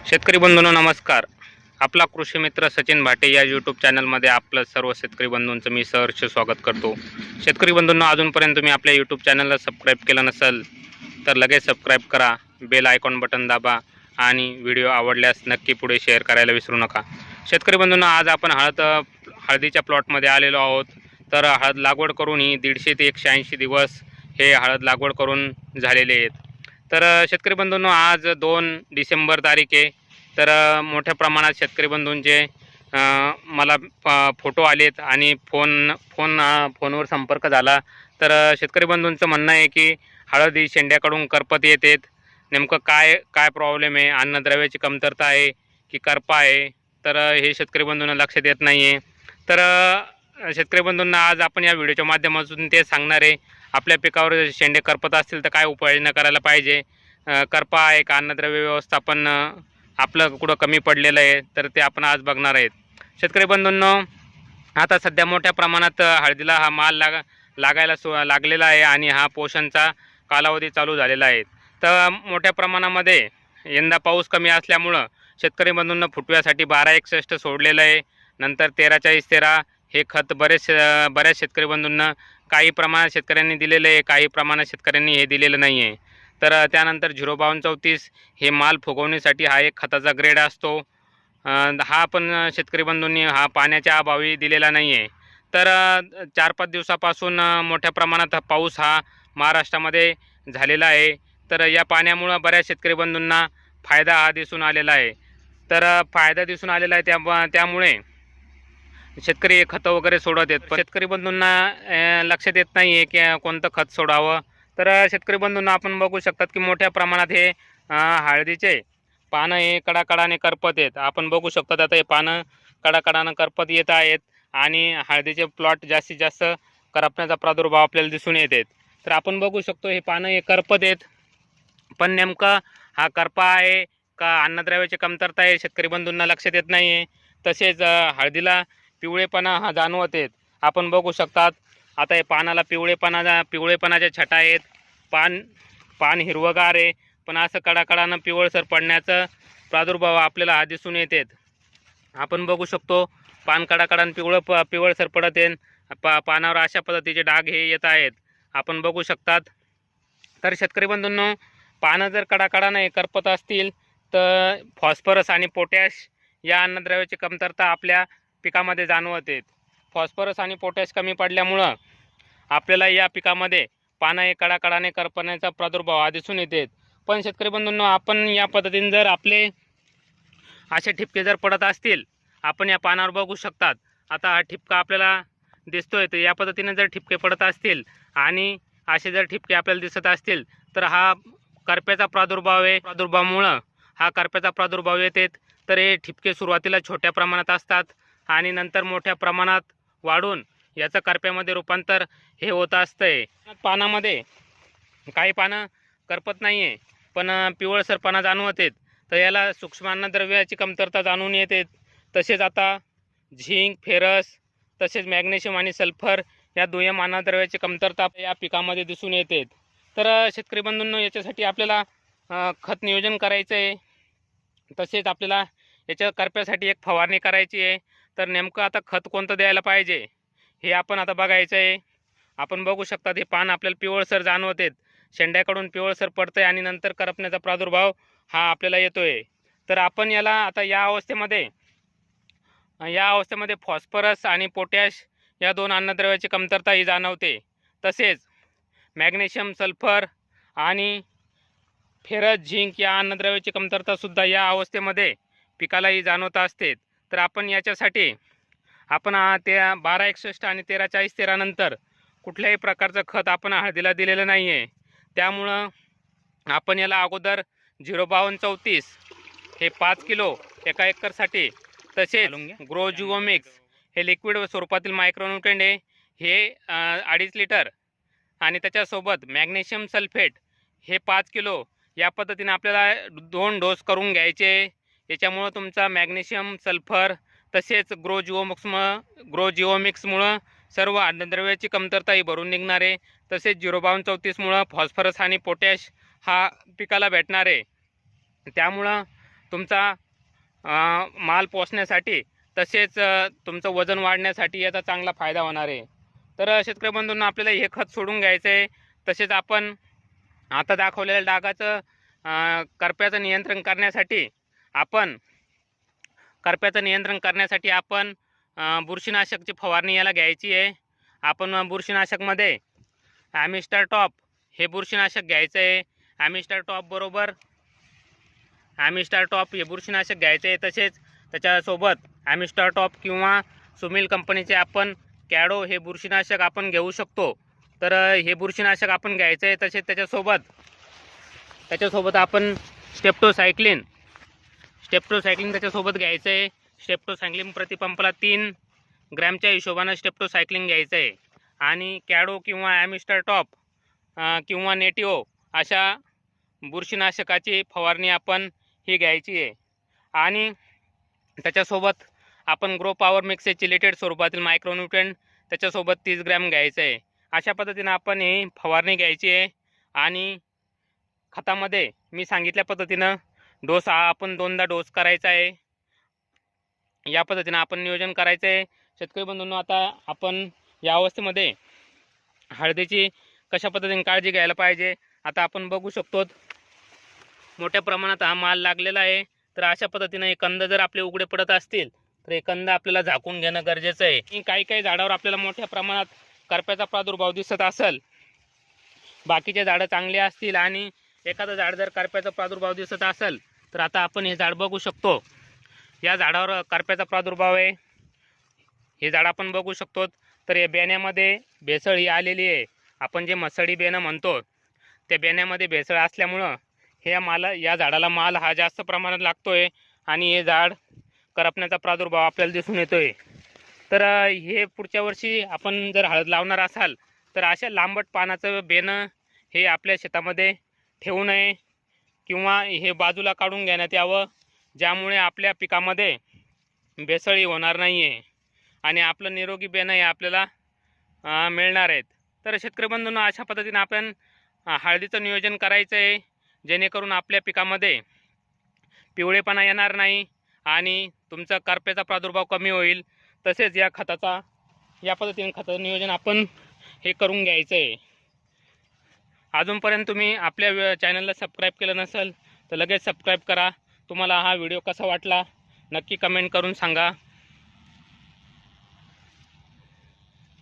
शेतकरी बंधूंनो नमस्कार. आपला कृषी मित्र सचिन भाटे या यूट्यूब चॅनलमध्ये आपलं सर्व शेतकरी बंधूंचं मी सहर्ष स्वागत करतो. शेतकरी बंधूंनो, अजूनपर्यंत तुम्ही आपल्या यूट्यूब चॅनलला सबस्क्राईब केलं नसेल तर लगेच सबस्क्राईब करा, बेल आयकॉन बटन दाबा आणि व्हिडिओ आवडल्यास नक्की पुढे शेअर करायला विसरू नका. शेतकरी बंधूंनो, आज आपण हळदीच्या प्लॉटमध्ये आलेलो आहोत. तर हळद लागवड करून ही 150 ते 180 दिवस हे हळद लागवड करून झालेले आहेत. तर शेतकरी बंधूंनो, आज 2 डिसेंबर तारीख आहे. तर मोठ्या प्रमाणात शेतकरी बंधूंचे मला फोटो आलेत आणि फोनवर संपर्क झाला. तर शेतकरी बंधूंचं म्हणणं आहे की हळद ही शेंड्याकडून करपत येतेत. नेमकं काय काय प्रॉब्लेम आहे? अन्नद्रव्याची कमतरता आहे की करपा आहे? तर हे शेतकरी बंधूंना लक्षात येत नाही आहे. तर शेतकरी बंधूंना आज आपण या व्हिडिओच्या माध्यमातून ते सांगणार आहे, आपल्या पिकावर शेंडे करपत असतील तर काय उपाययोजना करायला पाहिजे. करपा आहे का अन्नद्रव्य व्यवस्थापन आपलं कुठं कमी पडलेलं आहे, तर ते आपण आज बघणार आहेत. शेतकरी बंधूंनो, आता सध्या मोठ्या प्रमाणात हळदीला हा माल लागायला लागलेला आहे आणि हा पोषणचा कालावधी चालू झालेला आहे. तर मोठ्या प्रमाणामध्ये यंदा पाऊस कमी असल्यामुळं शेतकरी बंधूंना फुटव्यासाठी 1261 सोडलेलं आहे. नंतर 1340-13 हे खत बऱ्याच शेतकरी बंधूंना काही प्रमाणात शेतकऱ्यांनी दिलेलं आहे, काही प्रमाणात शेतकऱ्यांनी हे दिलेलं नाही आहे. तर त्यानंतर 05234 हे माल फुगवण्यासाठी हा एक खताचा ग्रेड असतो. हा पण शेतकरी बंधूंनी हा पाण्याच्या अभावी दिलेला नाही आहे. तर 4-5 दिवसापासून मोठ्या प्रमाणात पाऊस हा महाराष्ट्रामध्ये झालेला आहे. तर या पाण्यामुळं बऱ्याच शेतकरी बंधूंना फायदा हा दिसून आलेला आहे. तर फायदा दिसून आलेला आहे त्यामुळे शेतकरी खतं वगैरे सोडत आहेत. पण शेतकरी बंधूंना लक्षात येत नाही आहे की कोणतं खत सोडावं. तर शेतकरी बंधूंना आपण बघू शकतात की मोठ्या प्रमाणात हे हळदीचे पानं हे कडाकडाने करपत आहेत. आपण बघू शकतात आता हे पानं कडाकडानं करपत येत आहेत आणि हळदीचे प्लॉट जास्तीत जास्त करपण्याचा प्रादुर्भाव आपल्याला दिसून येत आहेत. तर आपण बघू शकतो हे पानं हे करपत आहेत. पण नेमका हा करपा आहे का अन्नद्रव्याची कमतरता आहे, शेतकरी बंधूंना लक्षात येत नाही आहे. तसेच हळदीला पिवळेपणा हा जाणवत आहेत. आपण बघू शकतात आता हे पानाला पिवळेपणाच्या छटा आहेत. पान हिरवगार आहे, पण असं कडाकडानं पिवळसर पडण्याचं प्रादुर्भाव आपल्याला हा दिसून येतात. आपण बघू शकतो पान कडाकडानं पिवळसर पडत आहे. पानावर अशा पद्धतीचे डाग हे येत आहेत, आपण बघू शकतात. तर शेतकरी बंधूंनो, पानं जर कडाकडानं हे करपत असतील तर फॉस्फरस आणि पोटॅश या अन्नद्रव्याची कमतरता आपल्या पिकामध्ये जाणवत आहेत. फॉस्फरस आणि पोटॅश कमी पडल्यामुळं आपल्याला या पिकामध्ये पानं हे कडाकडाने करपण्याचा प्रादुर्भाव हा दिसून येते. पण शेतकरी बंधूंनो, आपण या पद्धतीने जर आपले असे ठिपके जर पडत असतील, आपण या पानावर बघू शकतात आता हा ठिपका आपल्याला दिसतोय. तर या पद्धतीने जर ठिपके पडत असतील आणि असे जर ठिपके आपल्याला दिसत असतील तर हा करप्याचा प्रादुर्भाव आहे. प्रादुर्भावामुळं हा करप्याचा प्रादुर्भाव येते. तर हे ठिपके सुरुवातीला छोट्या प्रमाणात असतात आणि नंतर मोठ्या प्रमाणात वाढून याचं करप्यामध्ये रूपांतर हे होत असतंय. पानामध्ये काही पानं करपत नाही आहे, पण पिवळसरपणा जाणवत आहेत. तर याला सूक्ष्म अन्नद्रव्याची कमतरता जाणून येते. तसेच आता झिंक, फेरस, तसेच मॅग्नेशियम आणि सल्फर या दुय्यम अन्नद्रव्याची कमतरता या पिकामध्ये दिसून येते. तर शेतकरी बंधूंनो, याच्यासाठी आपल्याला खत नियोजन करायचं आहे. तसेच आपल्याला याच्या करप्यासाठी एक फवारणी करायची आहे. तर नेमकं आता खत कोणतं द्यायला पाहिजे हे आपण आता बघायचं आहे. आपण बघू शकता हे पान आपल्याला पिवळसर जाणवत आहेत, शेंड्याकडून पिवळसर पडतंय आणि नंतर करपण्याचा प्रादुर्भाव हा आपल्याला येतोय. तर आपण याला आता या अवस्थेमध्ये फॉस्फरस आणि पोटॅश या 2 अन्नद्रव्याची कमतरता ही जाणवते. तसेच मॅग्नेशियम, सल्फर आणि फेरस, झिंक या अन्नद्रव्याची कमतरतासुद्धा या अवस्थेमध्ये पिकालाही जाणवत असते. तर आपण याच्यासाठी आपण ते 1261 आणि 1340-13 नंतर कुठल्याही प्रकारचं खत आपण हळदीला दिलेलं नाही आहे. त्यामुळं आपण याला अगोदर 05234 हे 5 किलो एका एकरसाठी, तसेच ग्रोजिओमिक्स हे लिक्विड स्वरूपातील मायक्रोन्यूट्रंट आहे हे 2.5 लिटर आणि त्याच्यासोबत मॅग्नेशियम सल्फेट हे 5 किलो या पद्धतीने आपल्याला 2 डोस करून घ्यायचे. याच्यामुळं तुमचा मॅग्नेशियम, सल्फर तसेच ग्रोजिओमिक्समुळं सर्व अन्नद्रव्याची कमतरता ही भरून निघणार आहे. तसेच 05234मुळं फॉस्फरस आणि पोटॅश हा पिकाला भेटणार आहे. त्यामुळं तुमचा माल पोसण्यासाठी तसेच तुमचं वजन वाढण्यासाठी याचा चांगला फायदा होणार आहे। तर शेतकरी बंधूंना आपल्याला हे खत सोडून घ्यायचं आहे। तसेच आपण आता दाखवलेल्या डागाचं करप्याचं नियंत्रण करण्यासाठी आपण बुरशीनाशकची फवारणी याला घ्यायची आहे। आपण बुरशीनाशकमध्ये ॲमिस्टर टॉप हे बुरशीनाशक घ्यायचं आहे। ॲमिस्टर टॉप हे बुरशीनाशक घ्यायचं आहे। तसेच त्याच्यासोबत ॲमिस्टर टॉप किंवा सुमिल कंपनीचे आपण कॅडो हे बुरशीनाशक आपण घेऊ शकतो। तर हे बुरशीनाशक आपण घ्यायचं आहे। तसेच त्याच्यासोबत आपण स्टेप्टोसायक्लिन त्याच्यासोबत घ्यायचं आहे। स्टेप्टोसायक्लिन प्रतिपंपाला 3 ग्रॅमच्या हिशोबानं स्टेप्टोसायक्लिन घ्यायचं आहे। आणि कॅडो किंवा ॲमिस्टर टॉप किंवा नेटिओ अशा बुरशीनाशकाची फवारणी आपण ही घ्यायची आहे। आणि त्याच्यासोबत आपण ग्रो पॉवर मिक्स चिलेटेड स्वरूपातील मायक्रोन्यूट्रन त्याच्यासोबत 30 ग्रॅम घ्यायचं आहे। अशा पद्धतीने आपण ही फवारणी घ्यायची आहे। आणि खतामध्ये मी सांगितल्या पद्धतीनं डोस आपण 2दा डोस करायचा आहे। या पद्धतीने आपण नियोजन करायचं आहे। शेतकरी बंधूंनो, आता आपण या अवस्थेमध्ये हळदीची कशा पद्धतीने काळजी घ्यायला पाहिजे आता आपण बघू शकतो। मोठ्या प्रमाणात हा माल लागलेला आहे। तर अशा पद्धतीने कंद जर आपले उघडे पडत असतील तर हे कंद आपल्याला झाकून घेणं गरजेचं आहे। काही झाडावर आपल्याला मोठ्या प्रमाणात करप्याचा प्रादुर्भाव दिसत असेल, बाकीचे झाडं चांगले असतील आणि एखादं झाड जर करप्याचा प्रादुर्भाव दिसत असेल तर आता आपण हे झाड बघू शकतो। या झाडावर करप्याचा प्रादुर्भाव आहे। हे झाड आपण बघू शकतो। तर या बेण्यामध्ये भेसळ ही आलेली आहे। आपण जे मसळी बेणं म्हणतो त्या बेण्यामध्ये भेसळ असल्यामुळं या झाडाला माल हा जास्त प्रमाणात लागतोय आणि हे झाड करपण्याचा प्रादुर्भाव आपल्याला दिसून येतोय। तर हे पुढच्या वर्षी आपण जर हळद लावणार असाल तर अशा लांबट पानाचं बेणं हे आपल्या शेतामध्ये ठेवू नये किंवा हे बाजूला काढून घेण्यात यावं, ज्यामुळे आपल्या पिकामध्ये भेसळी होणार नाही आहे आणि आपलं निरोगी बेणं हे आपल्याला मिळणार आहेत। तर शेतकरी बंधूंनो, अशा पद्धतीने आपण हळदीचं नियोजन करायचं आहे, जेणेकरून आपल्या पिकामध्ये पिवळेपणा येणार नाही आणि तुमचा करप्याचा प्रादुर्भाव कमी होईल। तसेच या पद्धतीने खताचं नियोजन आपण हे करून घ्यायचं आहे। अजूनपर्यंत तुम्ही आपल्या चॅनलला सबस्क्राईब केलं नसेल तर लगेच सबस्क्राईब करा। तुम्हाला हा व्हिडिओ कसा वाटला नक्की कमेंट करून सांगा।